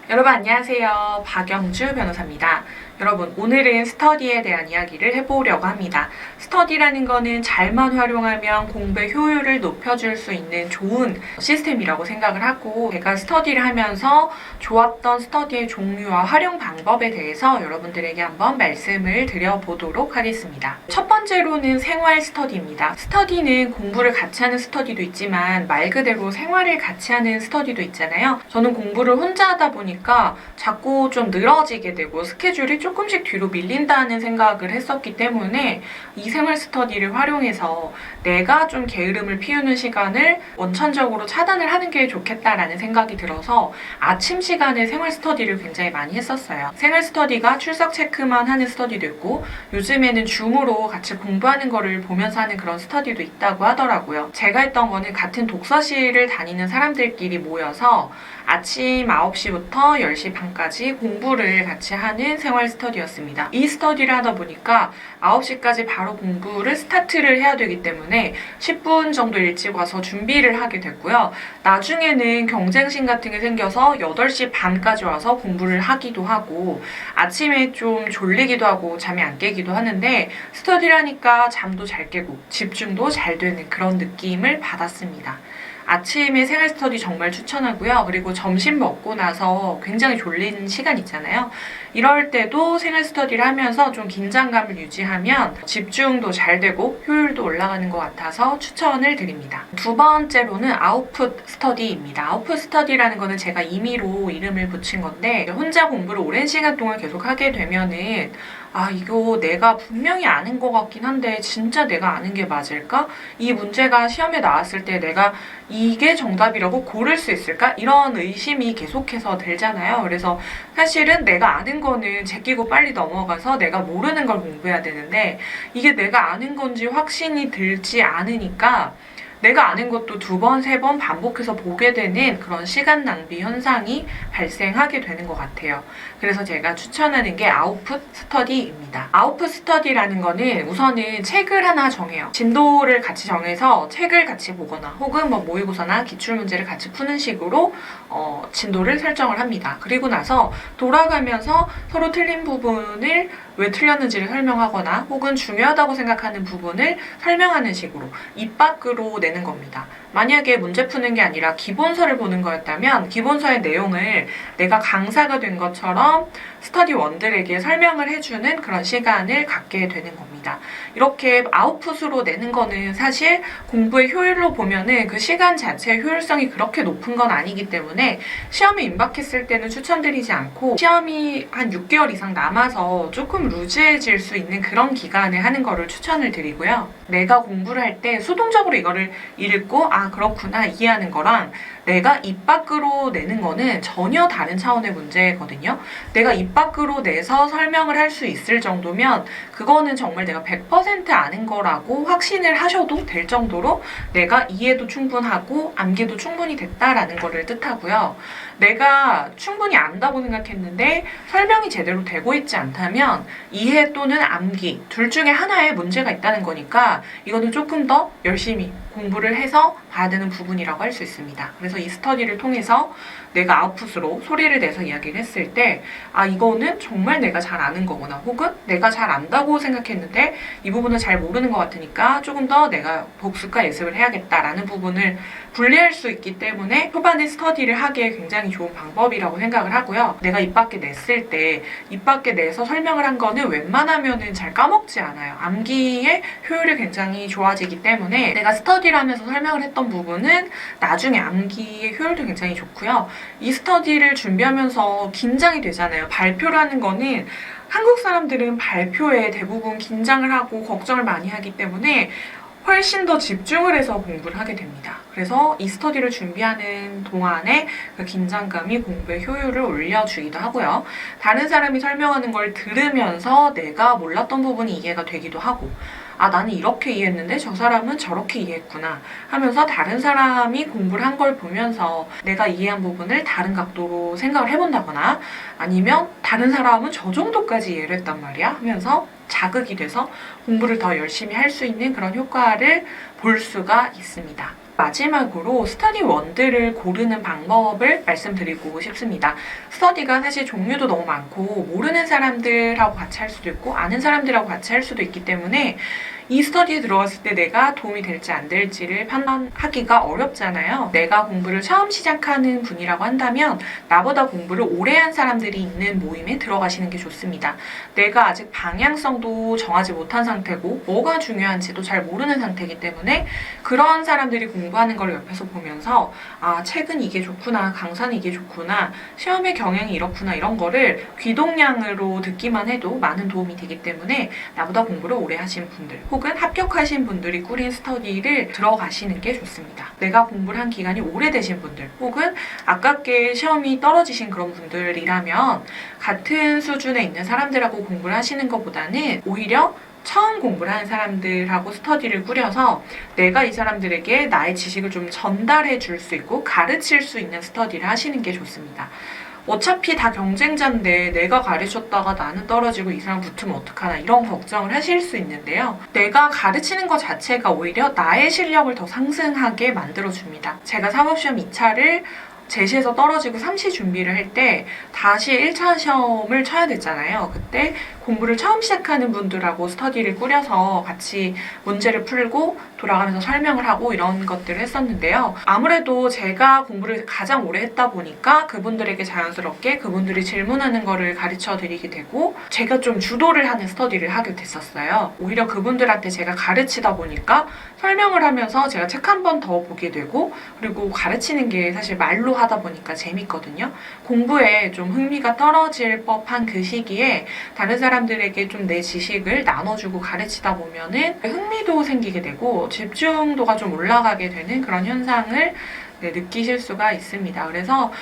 여러분 안녕하세요. 박영주 변호사입니다. 여러분 오늘은 스터디에 대한 이야기를 해보려고 합니다. 스터디라는 거는 잘만 활용하면 공부의 효율을 높여줄 수 있는 좋은 시스템이라고 생각을 하고, 제가 스터디를 하면서 좋았던 스터디의 종류와 활용 방법에 대해서 여러분들에게 한번 말씀을 드려보도록 하겠습니다. 첫 번째로는 생활 스터디입니다. 스터디는 공부를 같이 하는 스터디도 있지만 말 그대로 생활을 같이 하는 스터디도 있잖아요. 저는 공부를 혼자 하다 보니까 자꾸 좀 늘어지게 되고 스케줄이 조금씩 뒤로 밀린다는 생각을 했었기 때문에 이 생활 스터디를 활용해서 내가 좀 게으름을 피우는 시간을 원천적으로 차단을 하는 게 좋겠다라는 생각이 들어서 아침 시간에 생활 스터디를 굉장히 많이 했었어요. 생활 스터디가 출석 체크만 하는 스터디도 있고, 요즘에는 줌으로 같이 공부하는 거를 보면서 하는 그런 스터디도 있다고 하더라고요. 제가 했던 거는 같은 독서실을 다니는 사람들끼리 모여서 아침 9시부터 10시 반까지 공부를 같이 하는 생활 스터디였습니다. 이 스터디를 하다 보니까 9시까지 바로 공부를 스타트를 해야 되기 때문에 10분 정도 일찍 와서 준비를 하게 됐고요. 나중에는 경쟁심 같은 게 생겨서 8시 반까지 와서 공부를 하기도 하고, 아침에 좀 졸리기도 하고 잠이 안 깨기도 하는데 스터디를 하니까 잠도 잘 깨고 집중도 잘 되는 그런 느낌을 받았습니다. 아침에 생활 스터디 정말 추천하고요. 그리고 점심 먹고 나서 굉장히 졸린 시간 있잖아요. 이럴 때도 생활 스터디를 하면서 좀 긴장감을 유지하면 집중도 잘 되고 효율도 올라가는 것 같아서 추천을 드립니다. 두 번째로는 아웃풋 스터디입니다. 아웃풋 스터디라는 거는 제가 임의로 이름을 붙인 건데, 혼자 공부를 오랜 시간 동안 계속 하게 되면은 이거 내가 분명히 아는 것 같긴 한데 진짜 내가 아는 게 맞을까? 이 문제가 시험에 나왔을 때 내가 이게 정답이라고 고를 수 있을까? 이런 의심이 계속해서 들잖아요. 그래서 사실은 내가 아는 거는 제끼고 빨리 넘어가서 내가 모르는 걸 공부해야 되는데, 이게 내가 아는 건지 확신이 들지 않으니까 내가 아는 것도 2번, 3번 반복해서 보게 되는 그런 시간 낭비 현상이 발생하게 되는 것 같아요. 그래서 제가 추천하는 게 아웃풋 스터디입니다. 아웃풋 스터디라는 거는 우선은 책을 하나 정해요. 진도를 같이 정해서 책을 같이 보거나 혹은 모의고사나 기출문제를 같이 푸는 식으로 진도를 설정을 합니다. 그리고 나서 돌아가면서 서로 틀린 부분을 왜 틀렸는지를 설명하거나 혹은 중요하다고 생각하는 부분을 설명하는 식으로 입 밖으로 내는 겁니다. 만약에 문제 푸는 게 아니라 기본서를 보는 거였다면 기본서의 내용을 내가 강사가 된 것처럼 스터디원들에게 설명을 해주는 그런 시간을 갖게 되는 겁니다. 이렇게 아웃풋으로 내는 거는 사실 공부의 효율로 보면은 그 시간 자체의 효율성이 그렇게 높은 건 아니기 때문에 시험에 임박했을 때는 추천드리지 않고, 시험이 한 6개월 이상 남아서 조금 루즈해질 수 있는 그런 기간에 하는 거를 추천을 드리고요. 내가 공부를 할 때 수동적으로 이거를 읽고 그렇구나 이해하는 거랑 내가 입 밖으로 내는 거는 전혀 다른 차원의 문제거든요. 내가 입 밖으로 내서 설명을 할 수 있을 정도면 그거는 정말 내가 100% 아는 거라고 확신을 하셔도 될 정도로 내가 이해도 충분하고 암기도 충분히 됐다라는 거를 뜻하고요. 내가 충분히 안다고 생각했는데 설명이 제대로 되고 있지 않다면 이해 또는 암기 둘 중에 하나에 문제가 있다는 거니까 이거는 조금 더 열심히 공부를 해서 봐야 되는 부분이라고 할 수 있습니다. 그래서 이 스터디를 통해서 내가 아웃풋으로 소리를 내서 이야기를 했을 때 이거는 정말 내가 잘 아는 거구나, 혹은 내가 잘 안다고 생각했는데 이 부분은 잘 모르는 것 같으니까 조금 더 내가 복습과 예습을 해야겠다라는 부분을 분리할 수 있기 때문에 초반에 스터디를 하기에 굉장히 좋은 방법이라고 생각을 하고요. 내가 입 밖에 냈을 때 입 밖에 내서 설명을 한 거는 웬만하면은 잘 까먹지 않아요. 암기의 효율이 굉장히 좋아지기 때문에 내가 스터디를 하면서 설명을 했던 부분은 나중에 암기의 효율도 굉장히 좋고요. 이 스터디를 준비하면서 긴장이 되잖아요. 발표라는 거는 한국 사람들은 발표에 대부분 긴장을 하고 걱정을 많이 하기 때문에 훨씬 더 집중을 해서 공부를 하게 됩니다. 그래서 이 스터디를 준비하는 동안에 그 긴장감이 공부의 효율을 올려주기도 하고요. 다른 사람이 설명하는 걸 들으면서 내가 몰랐던 부분이 이해가 되기도 하고, 나는 이렇게 이해했는데 저 사람은 저렇게 이해했구나 하면서 다른 사람이 공부를 한 걸 보면서 내가 이해한 부분을 다른 각도로 생각을 해본다거나, 아니면 다른 사람은 저 정도까지 이해를 했단 말이야 하면서 자극이 돼서 공부를 더 열심히 할 수 있는 그런 효과를 볼 수가 있습니다. 마지막으로 스터디 원들을 고르는 방법을 말씀드리고 싶습니다. 스터디가 사실 종류도 너무 많고 모르는 사람들하고 같이 할 수도 있고 아는 사람들하고 같이 할 수도 있기 때문에 이 스터디에 들어갔을 때 내가 도움이 될지 안 될지를 판단하기가 어렵잖아요. 내가 공부를 처음 시작하는 분이라고 한다면 나보다 공부를 오래 한 사람들이 있는 모임에 들어가시는 게 좋습니다. 내가 아직 방향성도 정하지 못한 상태고 뭐가 중요한지도 잘 모르는 상태이기 때문에 그런 사람들이 공부하는 걸 옆에서 보면서 아, 책은 이게 좋구나, 강사는 이게 좋구나, 시험의 경향이 이렇구나 이런 거를 귀동량으로 듣기만 해도 많은 도움이 되기 때문에 나보다 공부를 오래 하신 분들 혹은 합격하신 분들이 꾸린 스터디를 들어가시는 게 좋습니다. 내가 공부를 한 기간이 오래되신 분들 혹은 아깝게 시험이 떨어지신 그런 분들이라면 같은 수준에 있는 사람들하고 공부를 하시는 것보다는 오히려 처음 공부를 하는 사람들하고 스터디를 꾸려서 내가 이 사람들에게 나의 지식을 좀 전달해 줄 수 있고 가르칠 수 있는 스터디를 하시는 게 좋습니다. 어차피 다 경쟁자인데 내가 가르쳤다가 나는 떨어지고 이 사람 붙으면 어떡하나 이런 걱정을 하실 수 있는데요. 내가 가르치는 것 자체가 오히려 나의 실력을 더 상승하게 만들어줍니다. 제가 사법시험 2차를 제시에서 떨어지고 삼시 준비를 할 때 다시 1차 시험을 쳐야 됐잖아요. 그때 공부를 처음 시작하는 분들하고 스터디를 꾸려서 같이 문제를 풀고 돌아가면서 설명을 하고 이런 것들을 했었는데요. 아무래도 제가 공부를 가장 오래 했다 보니까 그분들에게 자연스럽게 그분들이 질문하는 거를 가르쳐 드리게 되고 제가 좀 주도를 하는 스터디를 하게 됐었어요. 오히려 그분들한테 제가 가르치다 보니까 설명을 하면서 제가 책 한 번 더 보게 되고 그리고 가르치는 게 사실 말로 하다 보니까 재밌거든요. 공부에 좀 흥미가 떨어질 법한 그 시기에 다른 사람들에게 좀 내 지식을 나눠주고 가르치다 보면은 흥미도 생기게 되고 집중도가 좀 올라가게 되는 그런 현상을 느끼실 수가 있습니다. 그래서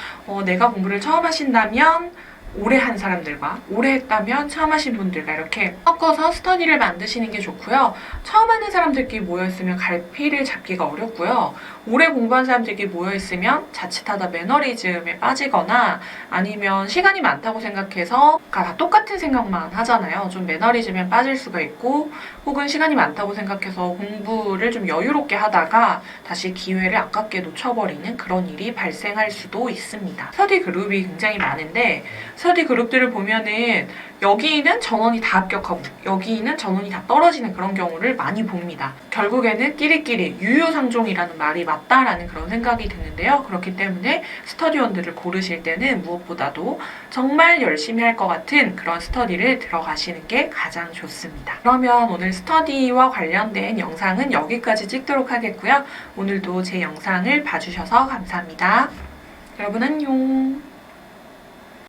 내가 공부를 처음 하신다면 오래 한 사람들과 오래 했다면 처음 하신 분들과 이렇게 섞어서 스터디를 만드시는 게 좋고요. 처음 하는 사람들끼리 모여있으면 갈피를 잡기가 어렵고요. 오래 공부한 사람들끼리 모여있으면 자칫하다 매너리즘에 빠지거나 아니면 시간이 많다고 생각해서 다 똑같은 생각만 하잖아요. 좀 매너리즘에 빠질 수가 있고 혹은 시간이 많다고 생각해서 공부를 좀 여유롭게 하다가 다시 기회를 아깝게 놓쳐버리는 그런 일이 발생할 수도 있습니다. 스터디 그룹이 굉장히 많은데 스터디 그룹들을 보면은 여기는 전원이 다 합격하고 여기는 전원이 다 떨어지는 그런 경우를 많이 봅니다. 결국에는 끼리끼리 유유상종이라는 말이 맞다라는 그런 생각이 드는데요. 그렇기 때문에 스터디원들을 고르실 때는 무엇보다도 정말 열심히 할 것 같은 그런 스터디를 들어가시는 게 가장 좋습니다. 그러면 오늘 스터디와 관련된 영상은 여기까지 찍도록 하겠고요. 오늘도 제 영상을 봐주셔서 감사합니다. 여러분 안녕.